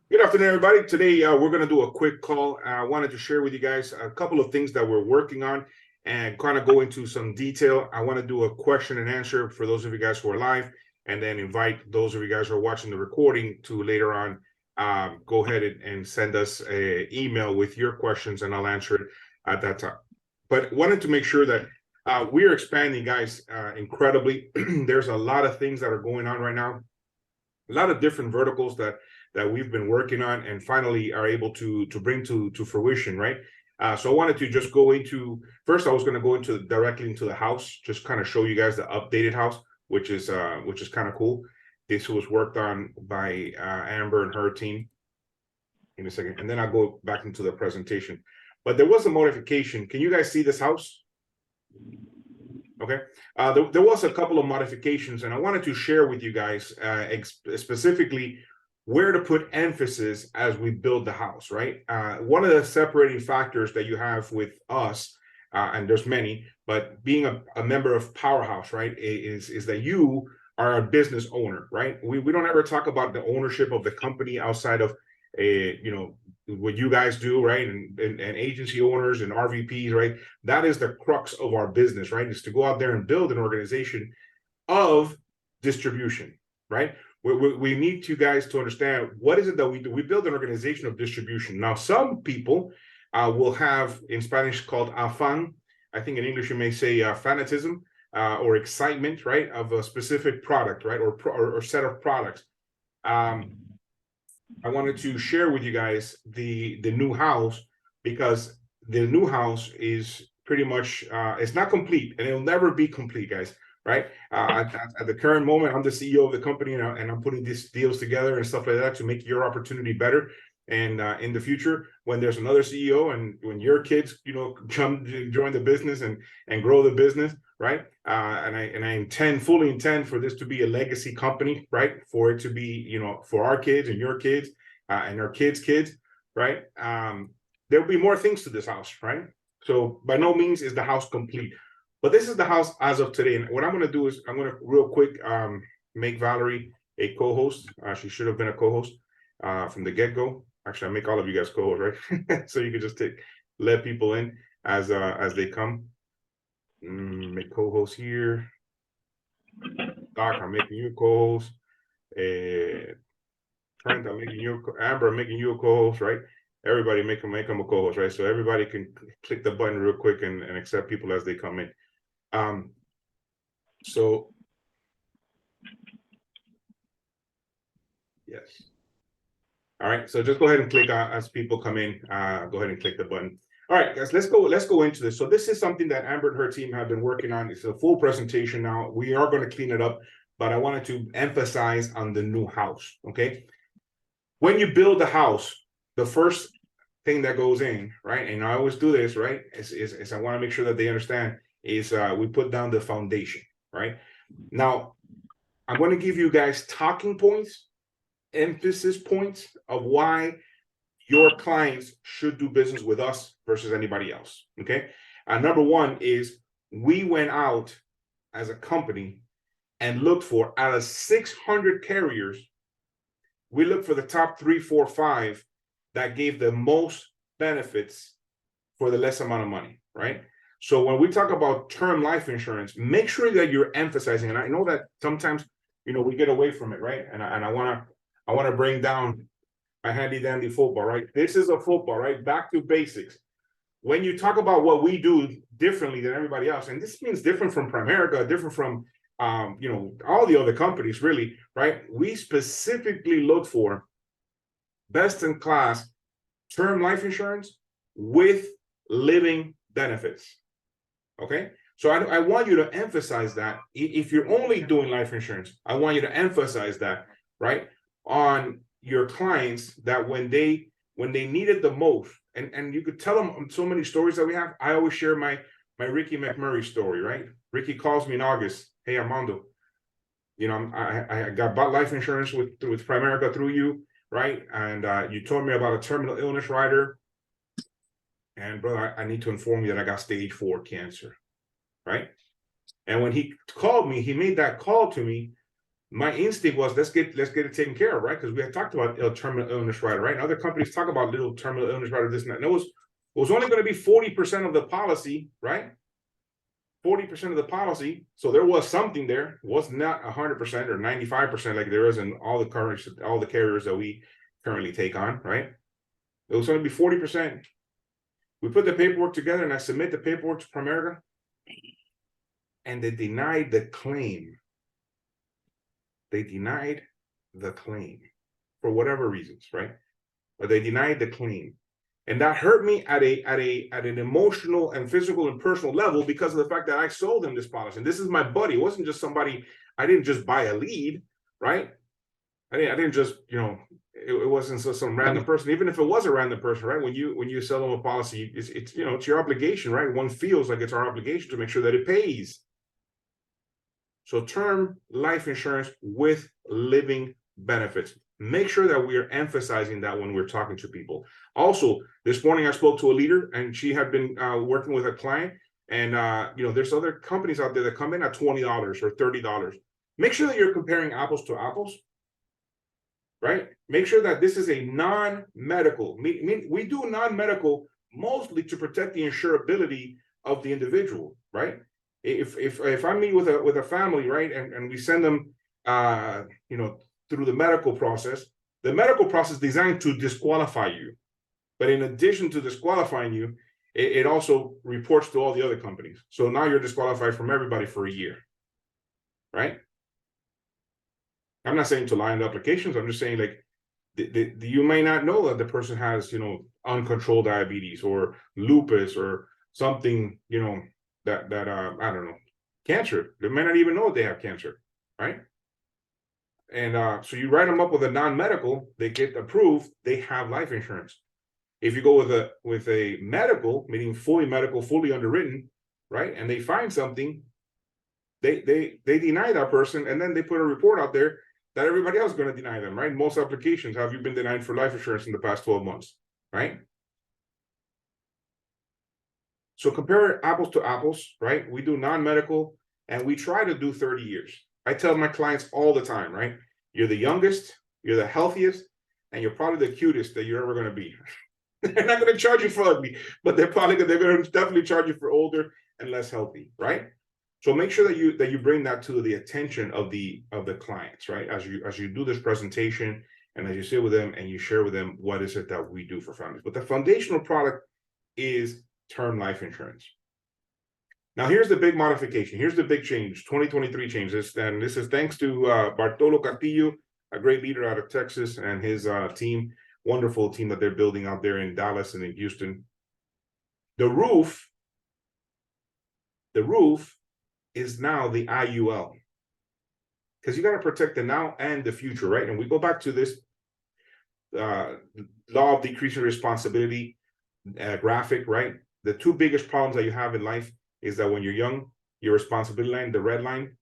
Good afternoon, everybody. Today, we're going to do a quick call. I wanted to share with you guys a couple of things that we're working on and kind of go into some detail. I want to do a question and answer for those of you guys who are live, and then invite those of you guys who are watching the recording to later on go ahead and send us an email with your questions, and I'll answer it at that time. But wanted to make sure that we are expanding, guys, incredibly. There's a lot of things that are going on right now, a lot of different verticals that we've been working on and finally are able to bring to fruition, right? So I wanted to just go into, first I was going to go into directly into the house, just kind of show you guys the updated house, which is kind of cool. This was worked on by Amber and her team. Give me a second, and then I'll go back into the presentation. But there was a modification. Can you guys see this house? Okay. There was a couple of modifications, and I wanted to share with you guys specifically where to put emphasis as we build the house, right? One of the separating factors that you have with us, and there's many, but being a member of Powerhouse, right, is that you are a business owner, right? We don't ever talk about the ownership of the company outside of what you guys do, right? And agency owners and RVPs, right? That is the crux of our business, right? Is to go out there and build an organization of distribution, right? We need you guys to understand what is it that we do. We build an organization of distribution. Now, some people will have, in Spanish, called afán. I think in English you may say fanatism or excitement, right, of a specific product, right, or set of products. I wanted to share with you guys the new house, because the new house is pretty much it's not complete, and it'll never be complete, guys, right? At the current moment, I'm the CEO of the company, and I'm putting these deals together and stuff like that to make your opportunity better. And in the future, when there's another CEO and when your kids, come join the business and grow the business, right? And I fully intend for this to be a legacy company, right? For it to be, for our kids and your kids and our kids' kids, right? There'll be more things to this house, right? So by no means is the house complete, but this is the house as of today. And what I'm going to do is I'm going to real quick make Valerie a co-host. She should have been a co-host from the get-go. Actually, I make all of you guys co-host, right? So you can just let people in as they come. Make co-host here. Doc, I'm making you co-host. Trent, I'm making you. Amber, I'm making you a co-host, right? Everybody make them a co-host, right? So everybody can click the button real quick and accept people as they come in. So yes. All right, so just go ahead and click as people come in. Go ahead and click the button. All right, guys, let's go into this. So this is something that Amber and her team have been working on. It's a full presentation now. We are going to clean it up, but I wanted to emphasize on the new house, okay? When you build a house, the first thing that goes in, right, and I always do this, right, is I want to make sure that they understand, is we put down the foundation, right? Now, I'm going to give you guys talking points, emphasis points of why your clients should do business with us versus anybody else, okay? Number one is we went out as a company and looked for, out of 600 carriers, we looked for the top 3, 4, 5 that gave the most benefits for the less amount of money, right? So when we talk about term life insurance, make sure that you're emphasizing, and I know that sometimes, we get away from it, right? And I want to bring down a handy dandy football, right? This is a football, right? Back to basics. When you talk about what we do differently than everybody else, and this means different from Primerica, different from all the other companies, really, right? We specifically look for best in class term life insurance with living benefits. Okay, so I want you to emphasize that. If you're only doing life insurance, I want you to emphasize that, right, on your clients, that when they need it the most, and you could tell them so many stories that we have. I always share my Ricky McMurray story, right? Ricky calls me in August. Hey, Armando, I bought life insurance with Primerica through you, right? And you told me about a terminal illness rider. And brother, I need to inform you that I got stage 4 cancer, right? And when he called me, he made that call to me my instinct was let's get it taken care of, right? Because we had talked about terminal illness rider, right? And other companies talk about little terminal illness rider, this and that. And it was only going to be 40% of the policy, right? 40% of the policy. So there was something there. It was not 100% or 95% like there is in all the carriers that we currently take on, right? It was going to be 40%. We put the paperwork together and I submit the paperwork to Primerica and they denied the claim. They denied the claim for whatever reasons, right? But they denied the claim. And that hurt me at an emotional and physical and personal level because of the fact that I sold them this policy. And this is my buddy. It wasn't just somebody, I didn't just buy a lead, right? I didn't just, it wasn't some random person. Even if it was a random person, right? When you sell them a policy, it's your obligation, right? One feels like it's our obligation to make sure that it pays. So term life insurance with living benefits. Make sure that we are emphasizing that when we're talking to people. Also, this morning I spoke to a leader and she had been working with a client and there's other companies out there that come in at $20 or $30. Make sure that you're comparing apples to apples, right? Make sure that this is a non-medical. We do non-medical mostly to protect the insurability of the individual, right? If I meet with a family, right, and we send them through the medical process is designed to disqualify you. But in addition to disqualifying you, it also reports to all the other companies. So now you're disqualified from everybody for a year, right? I'm not saying to lie in the applications. I'm just saying like you may not know that the person has, uncontrolled diabetes or lupus or something, that I don't know, cancer. They may not even know they have cancer, right? And so you write them up with a non-medical, they get approved, they have life insurance. If you go with a medical, meaning fully medical, fully underwritten, right? And they find something, they deny that person, and then they put a report out there that everybody else is going to deny them, right? Most applications, have you been denied for life insurance in the past 12 months, right? So compare apples to apples, right? We do non-medical and we try to do 30 years. I tell my clients all the time, right? You're the youngest, you're the healthiest, and you're probably the cutest that you're ever going to be. They're not going to charge you for ugly, but they're going to definitely charge you for older and less healthy, right? So make sure that you bring that to the attention of the clients, right? As you do this presentation and as you sit with them and you share with them what is it that we do for families. But the foundational product is term life insurance. Now, here's the big modification. Here's the big change, 2023 change. And this is thanks to Bartolo Castillo, a great leader out of Texas, and his team, wonderful team that they're building out there in Dallas and in Houston. The roof is now the IUL, because you got to protect the now and the future, right? And we go back to this law of decreasing responsibility graphic, right? The two biggest problems that you have in life is that when you're young, your responsibility line, the red line,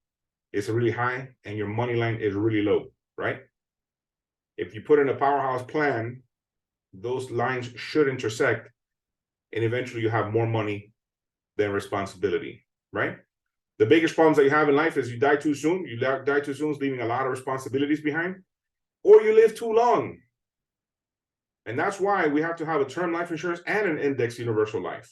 is really high and your money line is really low, right? If you put in a powerhouse plan, those lines should intersect and eventually you have more money than responsibility, right? The biggest problems that you have in life is you die too soon. You die too soon, leaving a lot of responsibilities behind, or you live too long. And that's why we have to have a term life insurance and an index universal life,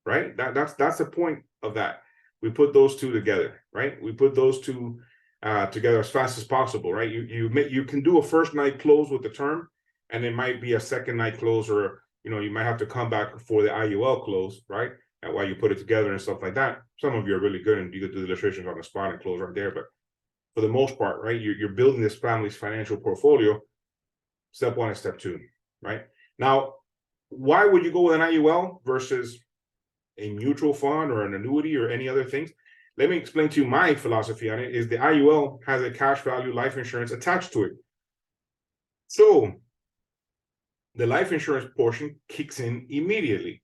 right? That's the point of that. We put those two together, right? We put those two together as fast as possible, right? You can do a first night close with the term, and it might be a second night close, or you might have to come back for the IUL close, right? And while you put it together and stuff like that. Some of you are really good and you could do the illustrations on the spot and close right there, but for the most part, right, you're building this family's financial portfolio. Step one and step two, right? Now, why would you go with an IUL versus a mutual fund or an annuity or any other things? Let me explain to you my philosophy on it. Is the IUL has a cash value life insurance attached to it. So the life insurance portion kicks in immediately,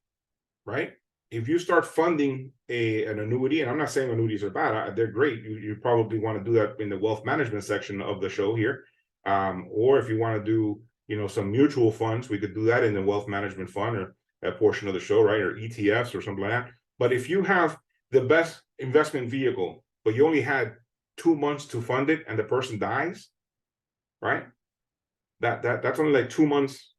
right? If you start funding an annuity, and I'm not saying annuities are bad, they're great. You probably want to do that in the wealth management section of the show here. Or if you want to do, some mutual funds, we could do that in the wealth management fund or that portion of the show, right? Or ETFs or something like that. But if you have the best investment vehicle, but you only had 2 months to fund it and the person dies, right? That's only like 2 months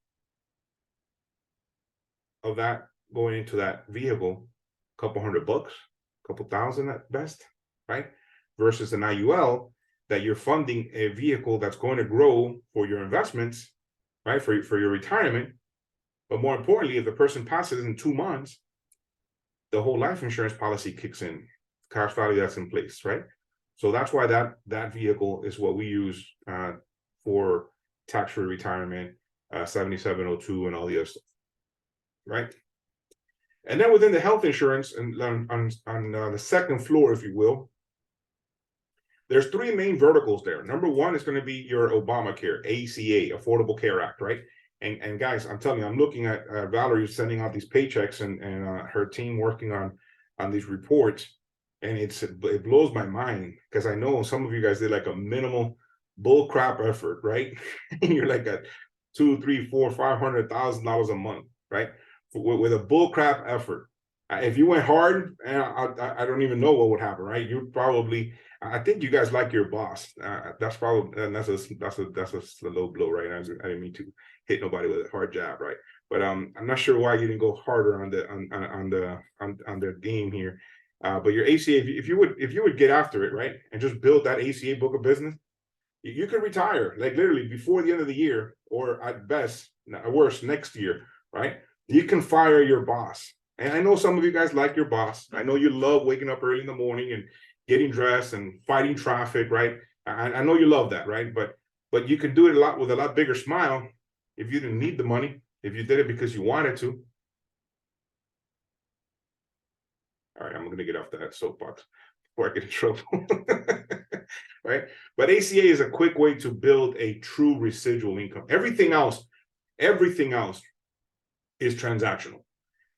of that going into that vehicle, a couple $100, a couple thousand at best, right? Versus an IUL that you're funding a vehicle that's going to grow for your investments, right? For your retirement. But more importantly, if the person passes in 2 months, the whole life insurance policy kicks in, cash value that's in place, right? So that's why that vehicle is what we use for tax-free retirement, 7702 and all the other stuff, right? And then within the health insurance and on the second floor, if you will, there's 3 main verticals there. Number one is going to be your Obamacare, ACA, Affordable Care Act, right? And guys, I'm telling you, I'm looking at Valerie sending out these paychecks and her team working on these reports, and it blows my mind because I know some of you guys did like a minimal bull crap effort, right? And you're like at $200,000, $300,000, $400,000, $500,000 a month, right? With a bull crap effort. If you went hard, I don't even know what would happen, right? You probably, I think you guys like your boss. That's probably, and that's a low blow, right? I didn't mean to hit nobody with a hard jab, right? But I'm not sure why you didn't go harder on the game here. But your ACA, if you would get after it, right, and just build that ACA book of business, you could retire like literally before the end of the year, or at best, at worst, next year, right? You can fire your boss. And I know some of you guys like your boss. I know you love waking up early in the morning and getting dressed and fighting traffic, right? I know you love that, right? But you can do it with a lot bigger smile if you didn't need the money, if you did it because you wanted to. All right, I'm going to get off that soapbox before I get in trouble, right? But ACA is a quick way to build a true residual income. Everything else is transactional.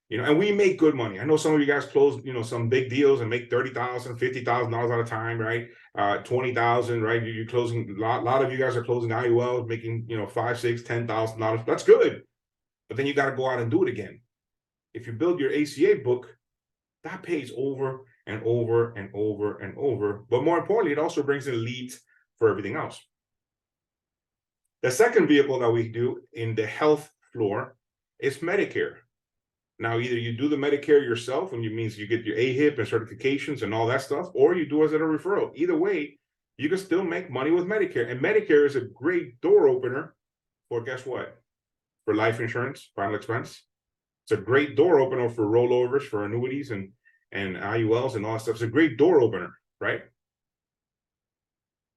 And we make good money. I know some of you guys close, some big deals and make $30,000, $50,000 at a time, right? 20,000, right? You're closing, a lot of you guys are closing IULs, making, $5,000, $6,000, $10,000. That's good. But then you got to go out and do it again. If you build your ACA book, that pays over and over and over and over. But more importantly, it also brings in leads for everything else. The second vehicle that we do in the health floor is Medicare. Now, either you do the Medicare yourself, and it means you get your AHIP and certifications and all that stuff, or you do it as a referral. Either way, you can still make money with Medicare. And Medicare is a great door opener for, guess what? For life insurance, final expense. It's a great door opener for rollovers, for annuities and IULs and all that stuff. It's a great door opener, right?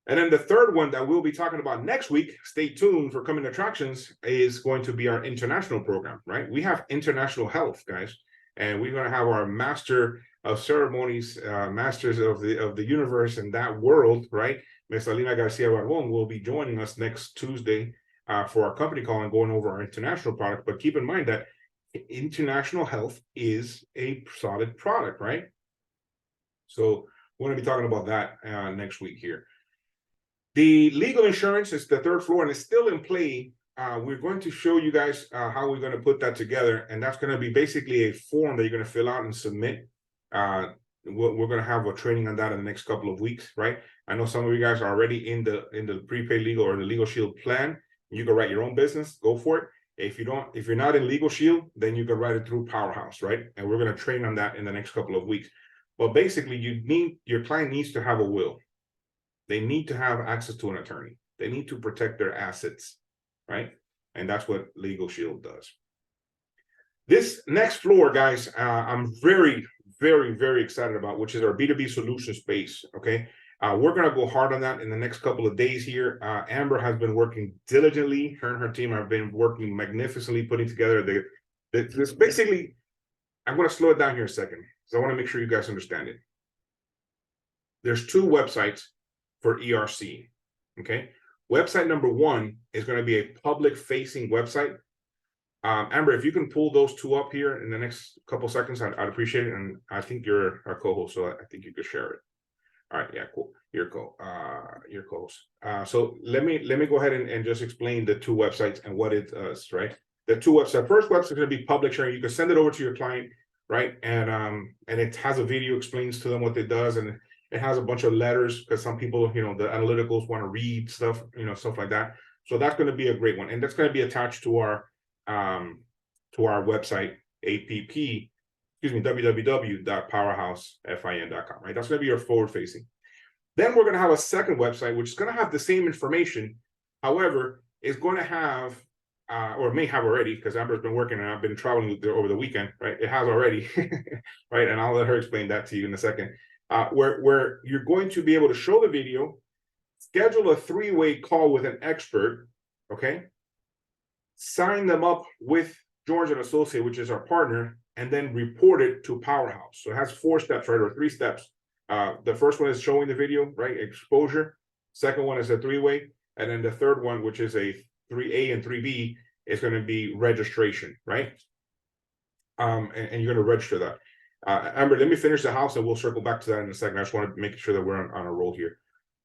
And then the third one that we'll be talking about next week, stay tuned for coming attractions, is going to be our international program, right? We have international health, guys, and we're going to have our master of ceremonies, masters of the universe and that world, right? Ms. Alina Garcia Barbon will be joining us next Tuesday for our company call and going over our international product. But keep in mind that international health is a solid product, right? So we're going to be talking about that next week here. The legal insurance is the third floor and it's still in play. We're going to show you guys how we're going to put that together. And that's going to be basically a form that you're going to fill out and submit. We're going to have a training on that in the next couple of weeks, right? I know some of you guys are already in the prepaid legal or the Legal Shield plan. You can write your own business, go for it. If you're not in Legal Shield, then you can write it through Powerhouse, right? And we're going to train on that in the next couple of weeks. But basically, your client needs to have a will. They need to have access to an attorney. They need to protect their assets, right? And that's what Legal Shield does. This next floor, guys, I'm very, very, very excited about, which is our B2B solution space, okay? We're going to go hard on that in the next couple of days here. Amber has been working diligently. Her and her team have been working magnificently, putting together this. Basically, I'm going to slow it down here a second because I want to make sure you guys understand it. There's 2 websites for ERC, okay? Website number 1 is going to be a public-facing website. Amber, if you can pull those 2 up here in the next couple seconds, I'd appreciate it. And I think you're our co-host, so I think you could share it. All right, yeah, cool. Your co-host. So let me go ahead and just explain the 2 websites and what it does, right? The 2 websites. First website is going to be public sharing. You can send it over to your client, right? And it has a video, explains to them what it does, and It has a bunch of letters because some people, you know, the analyticals want to read stuff, you know, stuff like that. So that's going to be a great one, and that's going to be attached to our website, www.powerhousefin.com. Right, that's going to be your forward facing. Then we're going to have a second website, which is going to have the same information. However, it's going to have, or may have already, because Amber's been working and I've been traveling over the weekend, right? It has already, right? And I'll let her explain that to you in a second. Where you're going to be able to show the video, schedule a 3-way call with an expert, okay? Sign them up with George and Associate, which is our partner, and then report it to Powerhouse. So it has 4 steps, right, or 3 steps. The first one is showing the video, right? Exposure. Second one is a 3-way. And then the third one, which is a 3A and 3B, is going to be registration, right? And you're going to register that. Amber, let me finish the house and we'll circle back to that in a second. I just want to make sure that we're on a roll here.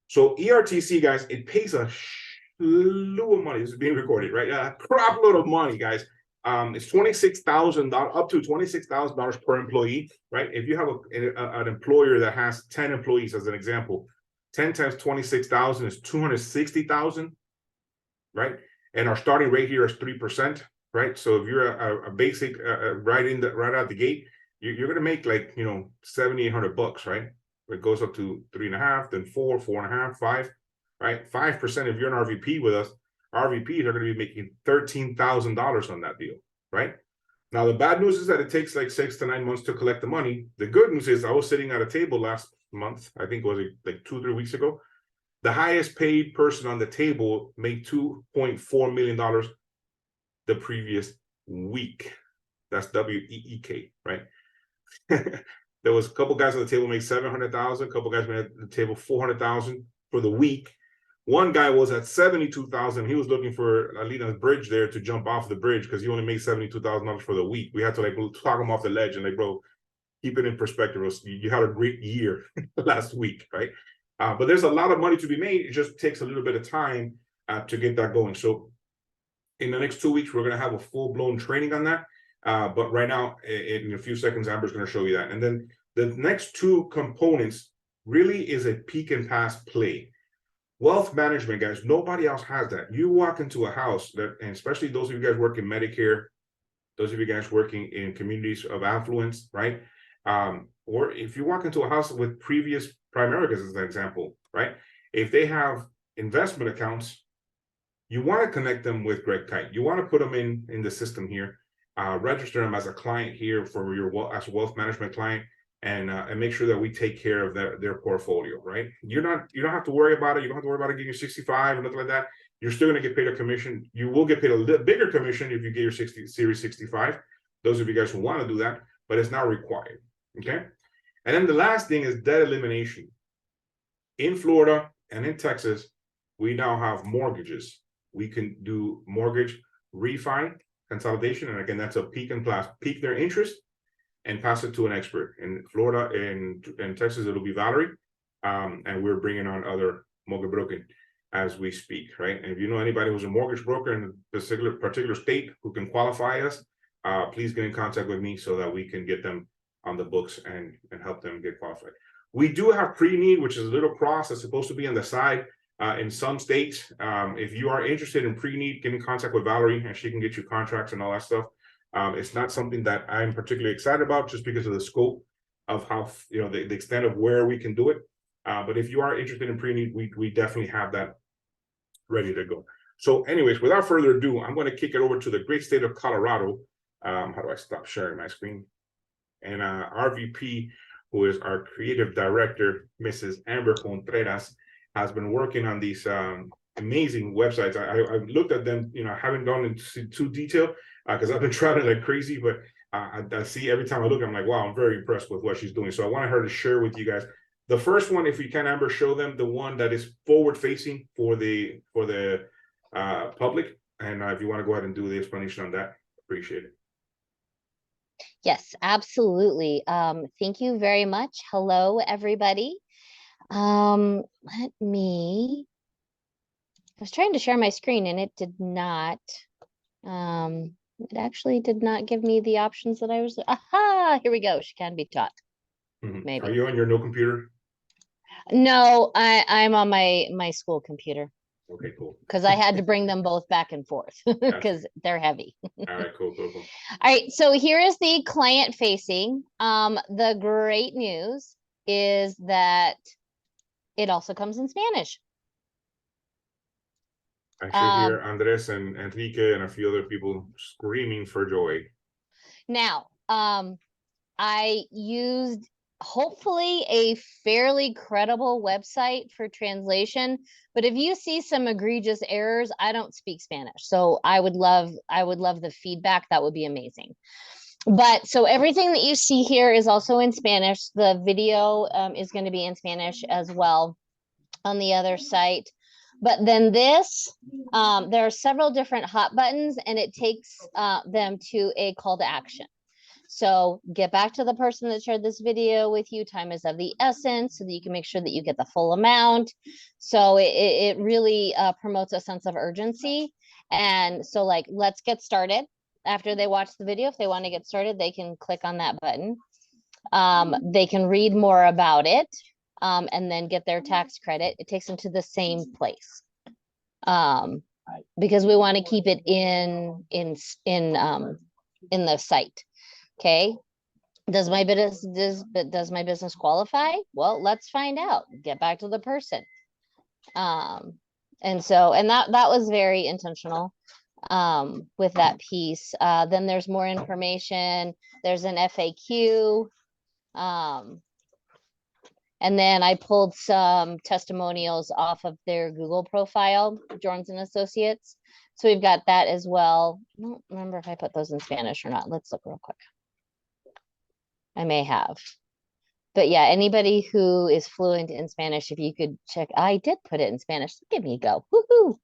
So ERTC, guys, it pays a slew of money. This is being recorded, right? A crap load of money, guys. It's $26,000, up to $26,000 per employee, right? If you have an employer that has 10 employees, as an example, 10 times 26,000 is 260,000, right? And our starting rate here is 3%, right? So if you're a basic right out the gate, you're going to make like, you know, $7,800, right? It goes up to 3.5, then 4, 4.5, 5, right? 5%. If you're an RVP with us, RVPs are going to be making $13,000 on that deal, right? Now, the bad news is that it takes like 6 to 9 months to collect the money. The good news is I was sitting at a table last month, I think it was like 2-3 weeks ago. The highest paid person on the table made $2.4 million the previous week. That's WEEK, right? There was a couple guys on the table made 700,000. A couple guys made at the table 400,000 for the week. One guy was at 72,000. He was looking for Alina's bridge there to jump off the bridge because he only made $72,000 for the week. We had to like talk him off the ledge and like, bro, keep it in perspective. You had a great year last week, right? But there's a lot of money to be made. It just takes a little bit of time to get that going. So in the next 2 weeks, we're going to have a full-blown training on that. But right now, in a few seconds, Amber's going to show you that. And then the next 2 components really is a peek and pass play. Wealth management, guys, nobody else has that. You walk into a house that, and especially those of you guys working Medicare, those of you guys working in communities of affluence, right? Or if you walk into a house with previous Primerica's as an example, right? If they have investment accounts, you want to connect them with Greg Kite. You want to put them in the system here, register them as a client here for your as a wealth management client, and make sure that we take care of their portfolio, right? You don't have to worry about it. You don't have to worry about it getting 65 or nothing like that. You're still going to get paid a commission. You will get paid a little bigger commission if you get your Series 65. Those of you guys who want to do that, but it's not required, okay? And then the last thing is debt elimination. In Florida and in Texas, we now have mortgages. We can do mortgage refi, consolidation, and again, that's a peak their interest and pass it to an expert. In Florida and in Texas, it'll be Valerie, and we're bringing on other mortgage brokers as we speak, right? And if you know anybody who's a mortgage broker in a particular state who can qualify us, please get in contact with me so that we can get them on the books and help them get qualified. We do have pre-need, which is a little cross that's supposed to be on the side in some states. If you are interested in pre-need, get in contact with Valerie and she can get you contracts and all that stuff. It's not something that I'm particularly excited about just because of the scope of how, you know, the extent of where we can do it. But if you are interested in pre-need, we definitely have that ready to go. So anyways, without further ado, I'm going to kick it over to the great state of Colorado. How do I stop sharing my screen? And our VP, who is our creative director, Mrs. Amber Contreras, has been working on these amazing websites. I've looked at them, you know, I haven't gone into too detail because I've been traveling like crazy, but I see every time I look, I'm like, wow, I'm very impressed with what she's doing. So I want her to share with you guys. The first one, if you can, Amber, show them the one that is forward-facing for the public. And if you want to go ahead and do the explanation on that, appreciate it. Yes, absolutely. Thank you very much. Hello, everybody. I was trying to share my screen and it did not. It actually did not give me the options that I was. Aha, here we go. She can be taught. Maybe. Are you on your no computer? No, I'm on my school computer Okay, cool. because I had to bring them both back and forth Gotcha. because they're heavy. All right, cool. All right, so here is the client facing. The great news is that it also comes in Spanish. I should hear Andres and Enrique and a few other people screaming for joy. Now, I used hopefully a fairly credible website for translation, but if you see some egregious errors, I don't speak Spanish. So I would love the feedback. That would be amazing. But so everything that you see here is also in Spanish. The video is going to be in Spanish as well on the other site. But then this, there are several different hot buttons, and it takes them to a call to action. So get back to the person that shared this video with you. Time is of the essence so that you can make sure that you get the full amount. So it really promotes a sense of urgency. And so like, let's get started. After they watch the video, if they want to get started, they can click on that button. They can read more about it and then get their tax credit. It takes them to the same place. Because we want to keep it in the site. Okay. Does my business qualify? Well, let's find out. Get back to the person. And that was very intentional with that piece. Then there's more information. There's an FAQ. And then I pulled some testimonials off of their Google profile, Jones and Associates. So we've got that as well. I don't remember if I put those in Spanish or not. Let's look real quick. I may have. But yeah, anybody who is fluent in Spanish, if you could check, I did put it in Spanish. Give me a go. Woohoo!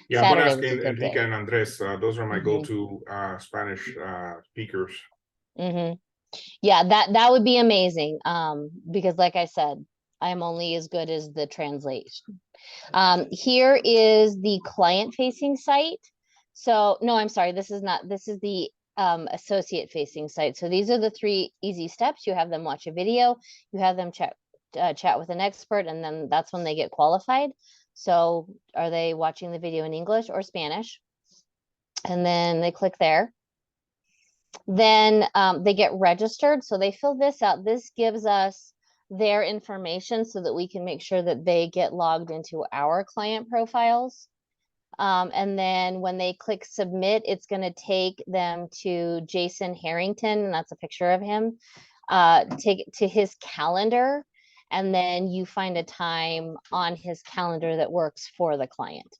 Yeah, Saturday I'm was a asking good Enrique day. and Andres. Those are my go-to Spanish speakers. Yeah, that would be amazing. Because like I said, I'm only as good as the translation. Here is the client-facing site. So no, I'm sorry, this is the associate-facing site. So these are the 3 easy steps. You have them watch a video, you have them chat with an expert, and then that's when they get qualified. So are they watching the video in English or Spanish? And then they click there. Then they get registered. So they fill this out. This gives us their information so that we can make sure that they get logged into our client profiles. And then when they click submit, it's going to take them to Jason Harrington, and that's a picture of him, take it to his calendar. And then you find a time on his calendar that works for the client.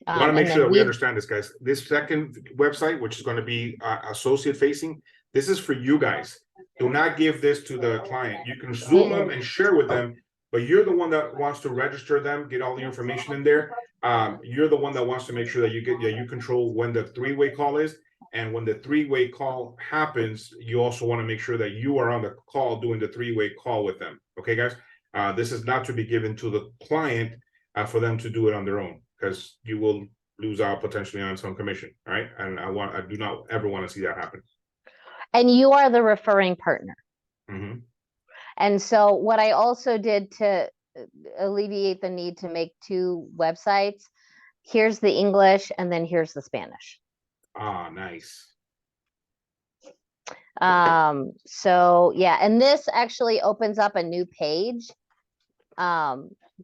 I want to make sure that we understand this, guys. This second website, which is going to be associate facing, this is for you guys. Do not give this to the client. You can Zoom them and share with them, but you're the one that wants to register them, get all the information in there. You're the one that wants to make sure that you control when the 3-way call is. And when the 3-way call happens, you also want to make sure that you are on the call doing the 3-way call with them. Okay, guys? This is not to be given to the client for them to do it on their own, because you will lose out potentially on some commission. All right. And I do not ever want to see that happen. And you are the referring partner. And so what I also did to alleviate the need to make 2 websites, here's the English and then here's the Spanish. Ah, nice. So yeah, and this actually opens up a new page,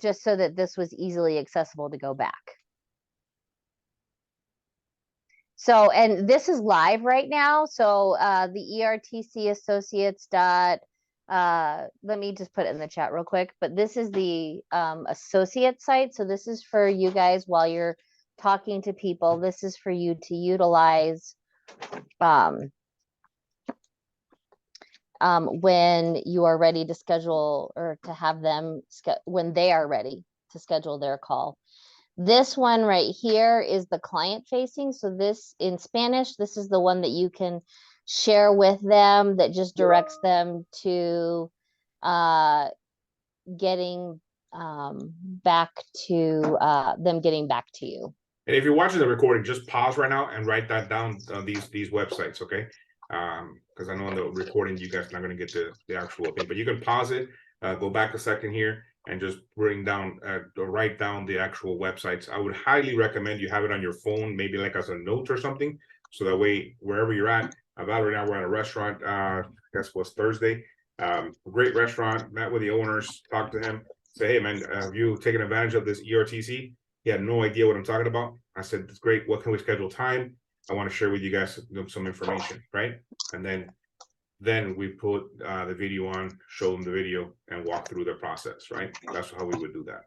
just so that this was easily accessible to go back. So, and this is live right now. So the ERTC associates let me just put it in the chat real quick, but this is the associate site. So this is for you guys while you're talking to people. This is for you to utilize when you are ready to schedule, or to have them when they are ready to schedule their call. This one right here is the client facing. So this in Spanish, this is the one that you can share with them, that just directs them to getting back to them getting back to you. And if you're watching the recording, just pause right now and write that down on these websites, okay? Because I know on the recording you guys are not going to get the actual thing, but you can pause it, go back a second here and just bring down or write down the actual websites. I would highly recommend you have it on your phone, maybe like as a note or something, so that way wherever you're at. Valerie and I were at a restaurant, I guess it was Thursday. Great restaurant, met with the owners, talked to him, say, hey man, have you taken advantage of this ERTC? He had no idea what I'm talking about. I said, it's great. What can we schedule time? I want to share with you guys some information, right? And then we put the video on, show them the video, and walk through the process, right? That's how we would do that.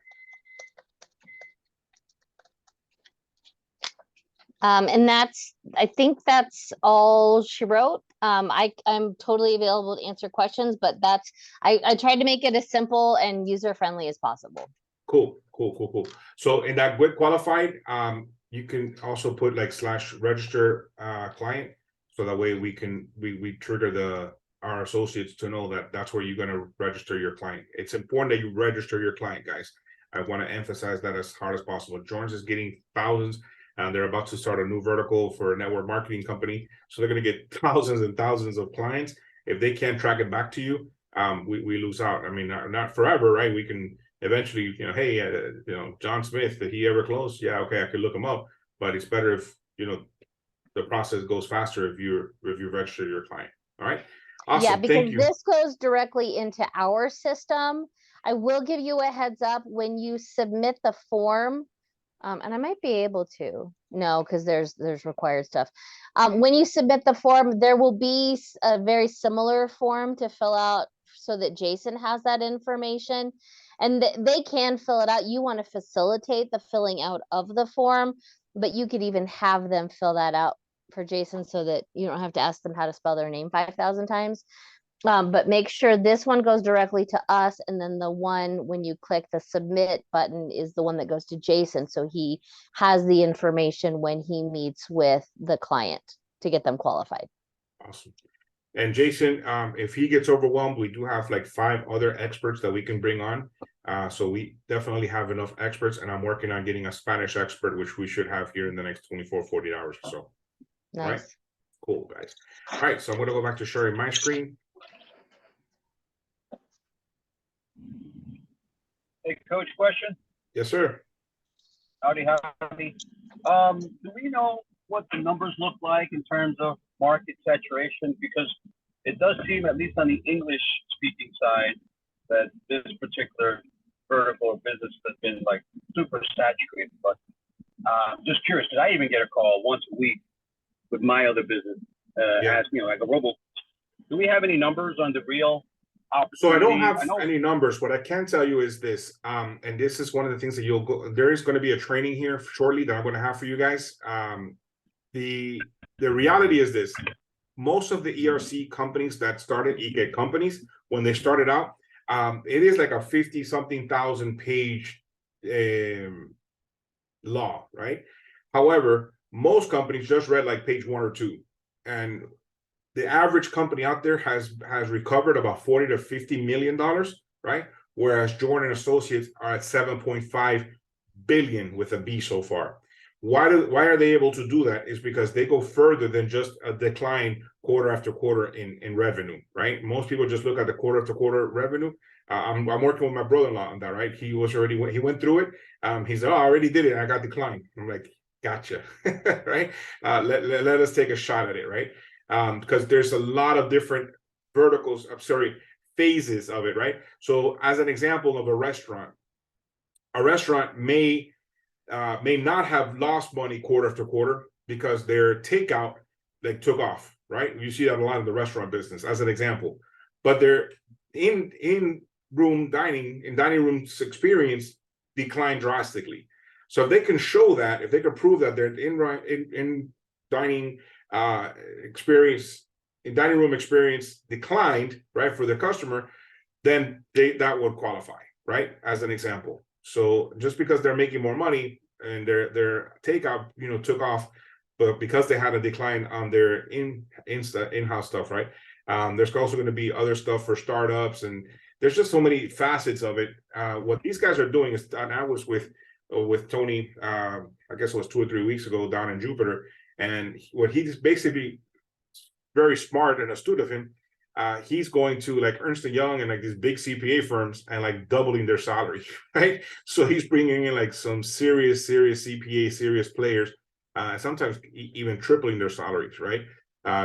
And I think that's all she wrote. I'm totally available to answer questions, but I tried to make it as simple and user-friendly as possible. Cool. So in that GWIP qualified, you can also put like /register client, so that way we trigger our associates to know that that's where you're going to register your client. It's important that you register your client, guys. I want to emphasize that as hard as possible. Jones is getting thousands, and they're about to start a new vertical for a network marketing company, so they're going to get thousands and thousands of clients. If they can't track it back to you, we lose out. I mean, not forever, right? We can eventually, hey, John Smith, did he ever close? Yeah, okay, I could look him up, but it's better if the process goes faster if you register your client. All right. Awesome. Yeah, because this goes directly into our system. I will give you a heads up when you submit the form, and I might be able to. No, because there's required stuff. When you submit the form, there will be a very similar form to fill out so that Jason has that information, and they can fill it out. You want to facilitate the filling out of the form, but you could even have them fill that out for Jason so that you don't have to ask them how to spell their name 5,000 times. But make sure this one goes directly to us, and then the one when you click the submit button is the one that goes to Jason, so he has the information when he meets with the client to get them qualified. Awesome. And Jason, if he gets overwhelmed, we do have like 5 other experts that we can bring on. So we definitely have enough experts, and I'm working on getting a Spanish expert, which we should have here in the next 40 hours or so. Nice. All right. Cool, guys. All right, so I'm going to go back to sharing my screen. Hey, Coach, question? Yes, sir. Howdy. Do we know what the numbers look like in terms of market saturation? Because it does seem, at least on the English-speaking side, that this particular vertical of business has been like super saturated. But just curious, because I even get a call once a week with my other business, asking, like a robo. Do we have any numbers on the real? So I don't have any numbers. What I can tell you is this, and this is one of the things that there is going to be a training here shortly that I'm going to have for you guys. The reality is this: most of the ERC companies that started EK companies, when they started out, it is like a 50-something thousand page law, right? However, most companies just read like page 1 or 2, and the average company out there has recovered about $40 to $50 million, right? Whereas Jordan Associates are at 7.5 billion with a B so far. Why are they able to do that? Is because they go further than just a decline quarter after quarter in revenue, right? Most people just look at the quarter after quarter revenue. I'm working with my brother-in-law on that, right? He went through it. He said, "Oh, I already did it. And I got declined." I'm like, "Gotcha," right? Let us take a shot at it, right? Because there's a lot of different phases of it, right? So as an example of a restaurant may not have lost money quarter after quarter because their takeout took off, right? You see that a lot in the restaurant business as an example, but their in room dining experience declined drastically. So if they can show that, if they can prove that their in dining dining room experience declined, right, for the customer, then that would qualify, right, as an example. So just because they're making more money and their takeout took off, but because they had a decline on their in-house stuff, right, there's also going to be other stuff for startups, and there's just so many facets of it. What these guys are doing is, and I was with Tony, I guess it was 2 or 3 weeks ago down in Jupiter. And what he's basically very smart and astute of him, he's going to like Ernst & Young and like these big CPA firms and like doubling their salary, right? So he's bringing in like some serious CPA, serious players, sometimes even tripling their salaries, right?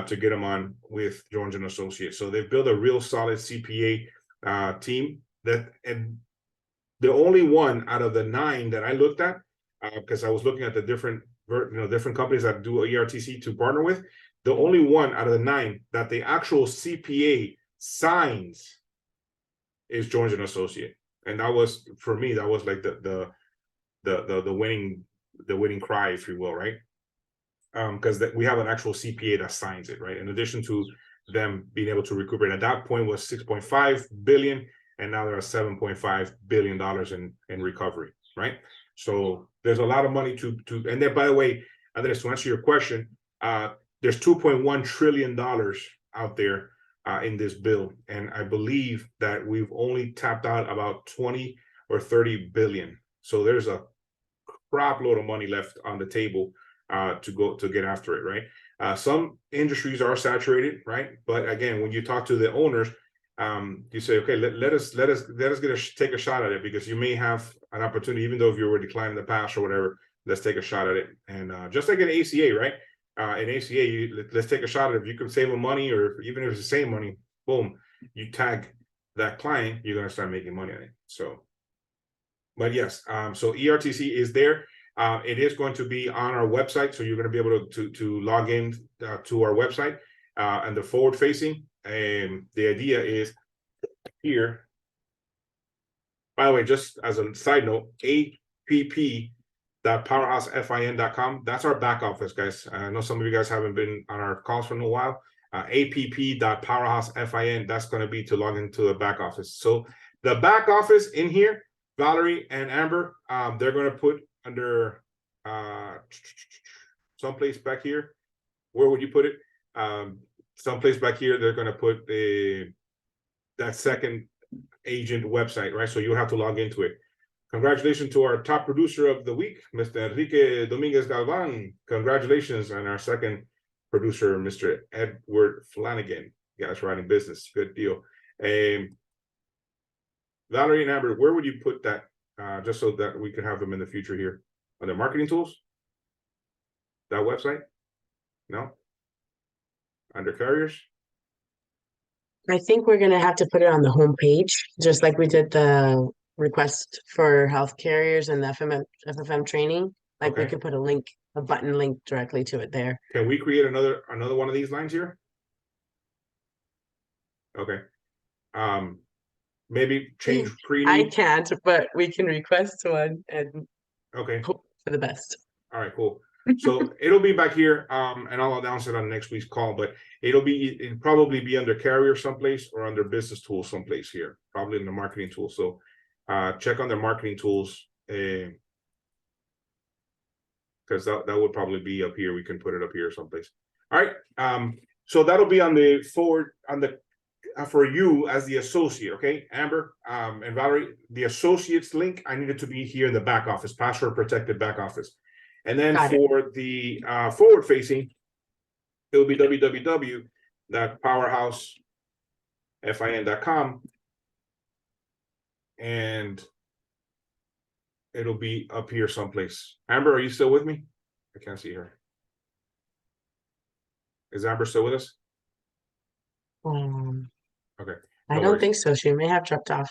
To get them on with Jones and Associates. So they've built a real solid CPA team and the only one out of the 9 that I looked at, because I was looking at the different companies that do ERTC to partner with, the only one out of the 9 that the actual CPA signs is Jones and Associate, and that was, for me, that was like the winning cry, if you will, right? Because we have an actual CPA that signs it, right? In addition to them being able to recuperate, at that point was 6.5 billion, and now they're at 7.5 billion dollars in recovery, right? So there's a lot of money to and then, by the way, Andres, to answer your question, there's 2.1 trillion dollars out there in this bill, and I believe that we've only tapped out about 20 or 30 billion. So there's a crap load of money left on the table to get after it, right? Some industries are saturated, right? But again, when you talk to the owners, you say, okay, let us take a shot at it, because you may have an opportunity, even though if you were declined in the past or whatever. Let's take a shot at it, and just like an ACA, right? In ACA, let's take a shot at it. If you can save them money, or even if it's the same money, boom, you tag that client, you're gonna start making money on it. So, but yes, so ERTC is there. It is going to be on our website, so you're going to be able to log in to our website and the forward facing. And the idea is here. By the way, just as a side note, app.powerhousefin.com. That's our back office, guys. I know some of you guys haven't been on our calls for a while. App.powerhousefin. That's going to be to log into the back office. So the back office in here, Valerie and Amber, they're going to put under someplace back here. Where would you put it? Someplace back here, they're going to put that second agent website, right? So you'll have to log into it. Congratulations to our top producer of the week, Mr. Enrique Dominguez Galvan. Congratulations on our second producer, Mr. Edward Flanagan. You guys writing business, good deal. Valerie and Amber, where would you put that? Just so that we can have them in the future here. Under marketing tools? That website? No? Under carriers? I think we're gonna have to put it on the home page, just like we did the request for health carriers and the FFM training. Like we Okay. could put a button link directly to it there. Can we create another one of these lines here? Okay. Maybe change I pre-need. can't, but we can request one and Okay. hope for the best. All right, cool. So it'll be back here, and I'll announce it on next week's call, but it'll probably be under carrier someplace or under business tools someplace here, probably in the marketing tools. So check on the marketing tools, because that would probably be up here. We can put it up here someplace. All right. So that'll be on the forward for you as the associate, okay, Amber and Valerie. The associates link, I need it to be here in the back office, password protected back office. And then for the forward facing, it will be www.powerhousefin.com, and it'll be up here someplace. Amber, are you still with me? I can't see her. Is Amber still with us? Okay. I don't think so. She may have dropped off.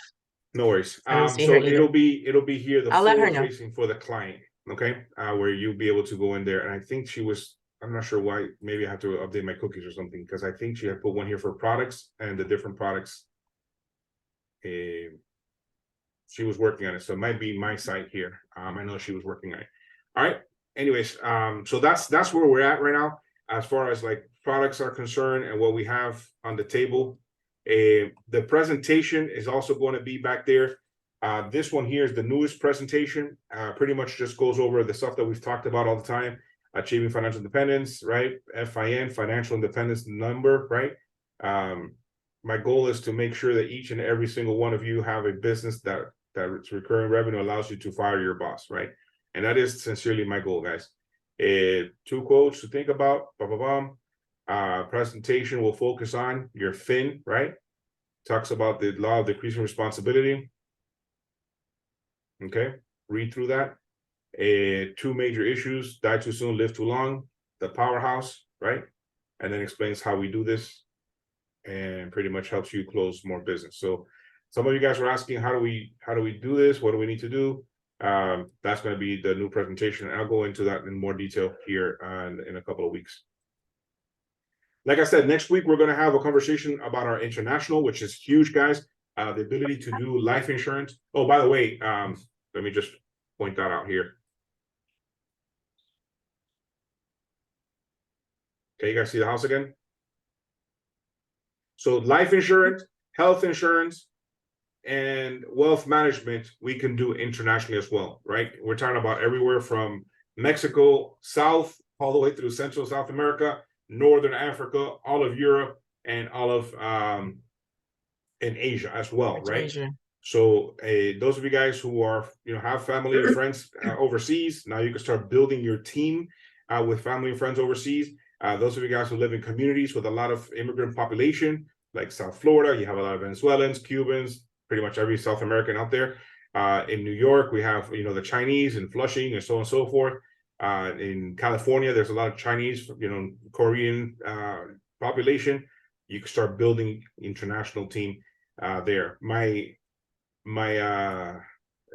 No worries. I don't see So her either. it'll be here, the I'll let her forward know. facing for the client, okay? Where you'll be able to go in there. And I think I'm not sure why, maybe I have to update my cookies or something, because I think she had put one here for products and the different products. She was working on it, so it might be my site here. I know she was working on it. All right. Anyways, so that's where we're at right now as far as like products are concerned and what we have on the table. The presentation is also going to be back there. This one here is the newest presentation. Pretty much just goes over the stuff that we've talked about all the time. Achieving financial independence, right? FIN, financial independence number, right? My goal is to make sure that each and every single one of you have a business that its recurring revenue allows you to fire your boss, right? And that is sincerely my goal, guys. 2 quotes to think about. Presentation will focus on your fin, right? Talks about the law of decreasing responsibility. Okay, read through that. Two major issues: die too soon, live too long. The powerhouse, right? And then explains how we do this, and pretty much helps you close more business. So some of you guys were asking, how do we do this? What do we need to do? That's going to be the new presentation. I'll go into that in more detail here in a couple of weeks. Like I said, next week we're going to have a conversation about our international, which is huge, guys. The ability to do life insurance. Oh, by the way, let me just point that out here. Okay, you guys see the house again? So life insurance, health insurance, and wealth management, we can do internationally as well, right? We're talking about everywhere from Mexico, South, all the way through Central South America, Northern Africa, all of Europe, and all of in Asia as well, right? Asia. So those of you guys who are, have family and friends overseas, now you can start building your team with family and friends overseas. Those of you guys who live in communities with a lot of immigrant population, like South Florida, you have a lot of Venezuelans, Cubans, pretty much every South American out there. In New York, we have, the Chinese in Flushing and so on and so forth. In California, there's a lot of Chinese, Korean population. You can start building international team there. My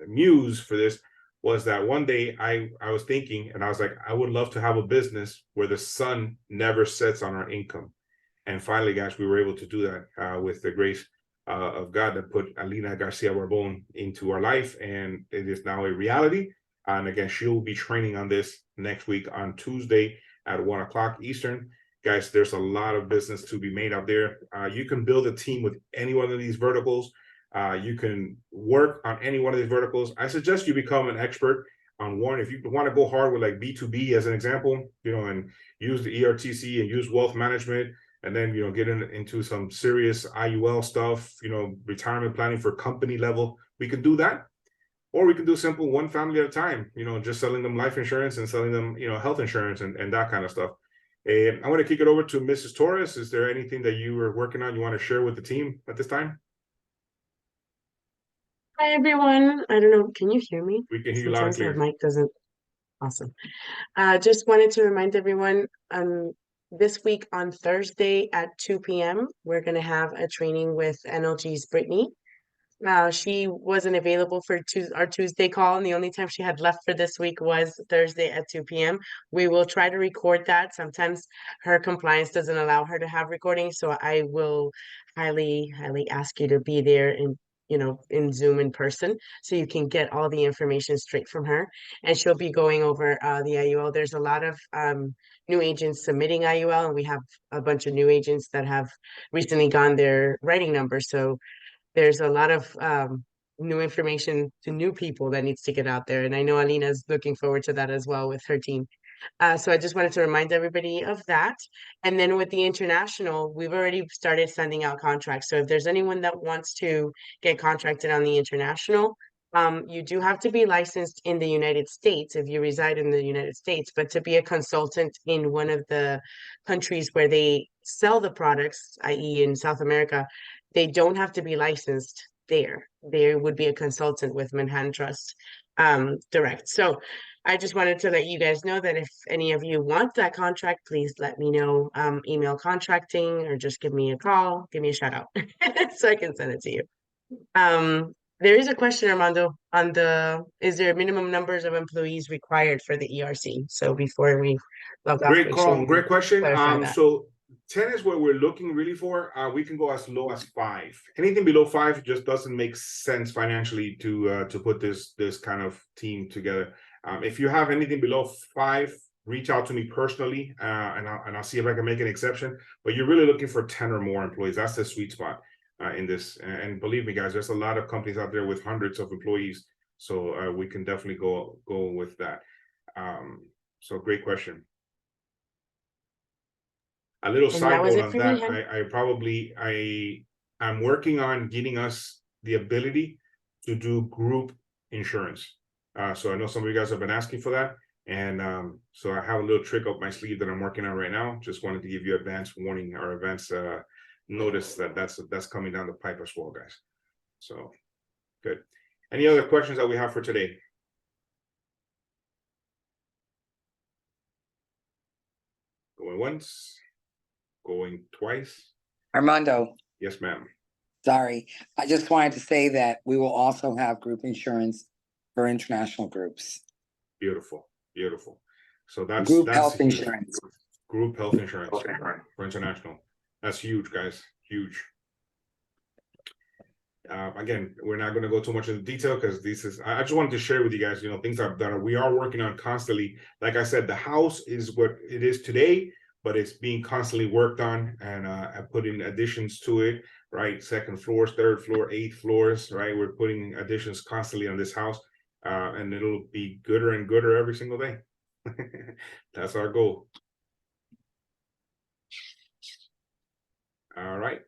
muse for this was that one day I was thinking, and I was like, I would love to have a business where the sun never sets on our income. And finally, guys, we were able to do that with the grace of God that put Alina Garcia Barbon into our life, and it is now a reality. And again, she'll be training on this next week on Tuesday at 1 o'clock Eastern. Guys, there's a lot of business to be made out there. You can build a team with any one of these verticals. You can work on any one of these verticals. I suggest you become an expert on one. If you want to go hard with like B2B as an example, and use the ERTC and use wealth management, and then, get into some serious IUL stuff, retirement planning for company level, we can do that. Or we can do simple one family at a time, just selling them life insurance and selling them, health insurance and that kind of stuff. And I want to kick it over to Mrs. Torres. Is there anything that you were working on you want to share with the team at this time? Hi, everyone. I don't know. Can you hear me? We can hear you loud and clear. The mic doesn't. Awesome. Just wanted to remind everyone, this week on Thursday at 2 p.m., we're going to have a training with NLG's Brittany. She wasn't available for our Tuesday call, and the only time she had left for this week was Thursday at 2 p.m. We will try to record that. Sometimes her compliance doesn't allow her to have recording, so I will highly, highly ask you to be there in Zoom in person, so you can get all the information straight from her. And she'll be going over the IUL. There's a lot of new agents submitting IUL, and we have a bunch of new agents that have recently gone their writing numbers. So there's a lot of new information to new people that needs to get out there. And I know Alina's looking forward to that as well with her team. So I just wanted to remind everybody of that. And then with the international, we've already started sending out contracts. So if there's anyone that wants to get contracted on the international, you do have to be licensed in the United States if you reside in the United States, but to be a consultant in one of the countries where they sell the products, i.e. in South America, they don't have to be licensed there. There would be a consultant with Manhattan Trust Direct. So I just wanted to let you guys know that if any of you want that contract, please let me know. Email contracting, or just give me a call, give me a shout out so I can send it to you. There is a question, Armando, on is there minimum numbers of employees required for the ERC? So before we log off, great call, great question. So 10 is what we're looking really for. We can go as low as 5. Anything below 5 just doesn't make sense financially to put this kind of team together. If you have anything below 5, reach out to me personally, and I'll see if I can make an exception. But you're really looking for 10 or more employees. That's the sweet spot in this. And believe me, guys, there's a lot of companies out there with hundreds of employees. So we can definitely go with that. So great question. A little side note on that, I'm working on getting us the ability to do group insurance. So I know some of you guys have been asking for that. And so I have a little trick up my sleeve that I'm working on right now. Just wanted to give you advance warning or advance notice that that's coming down the pipe as well, guys. So good. Any other questions that we have for today? Going once, going twice. Armando, Yes, ma'am. sorry. I just wanted to say that we will also have group insurance for international groups. Beautiful, beautiful. So that's Group health insurance. Group health insurance for international. That's huge, guys. Huge. Again, we're not going to go too much into detail because this is, I just wanted to share with you guys, you know, things that we are working on constantly. Like I said, the house is what it is today, but it's being constantly worked on and putting additions to it, right? Second floors, third floor, 8th floors, right? We're putting additions constantly on this house, and it'll be gooder and gooder every single day. That's our goal. All right.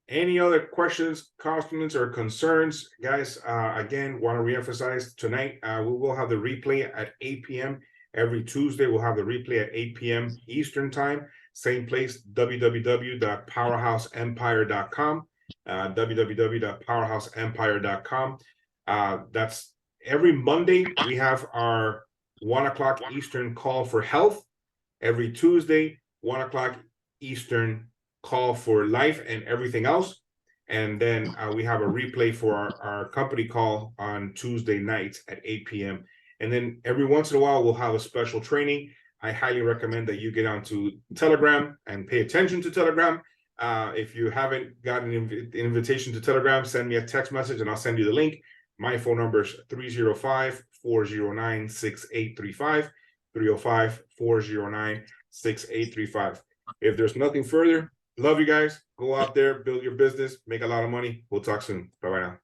Any other questions, comments, or concerns, guys? Again, want to reemphasize tonight, we will have the replay at 8 p.m. Every Tuesday, we'll have the replay at 8 p.m. Eastern time. Same place, www.powerhouseempire.com, www.powerhouseempire.com. That's every Monday, we have our 1 o'clock Eastern call for health. Every Tuesday, 1 o'clock Eastern call for life and everything else. And then we have a replay for our company call on Tuesday nights at 8 p.m. And then every once in a while, we'll have a special training. I highly recommend that you get onto Telegram and pay attention to Telegram. If you haven't gotten an invitation to Telegram, send me a text message and I'll send you the link. My phone number is 305-409-6835, 305-409-6835. If there's nothing further, love you guys. Go out there, build your business, make a lot of money. We'll talk soon. Bye-bye now.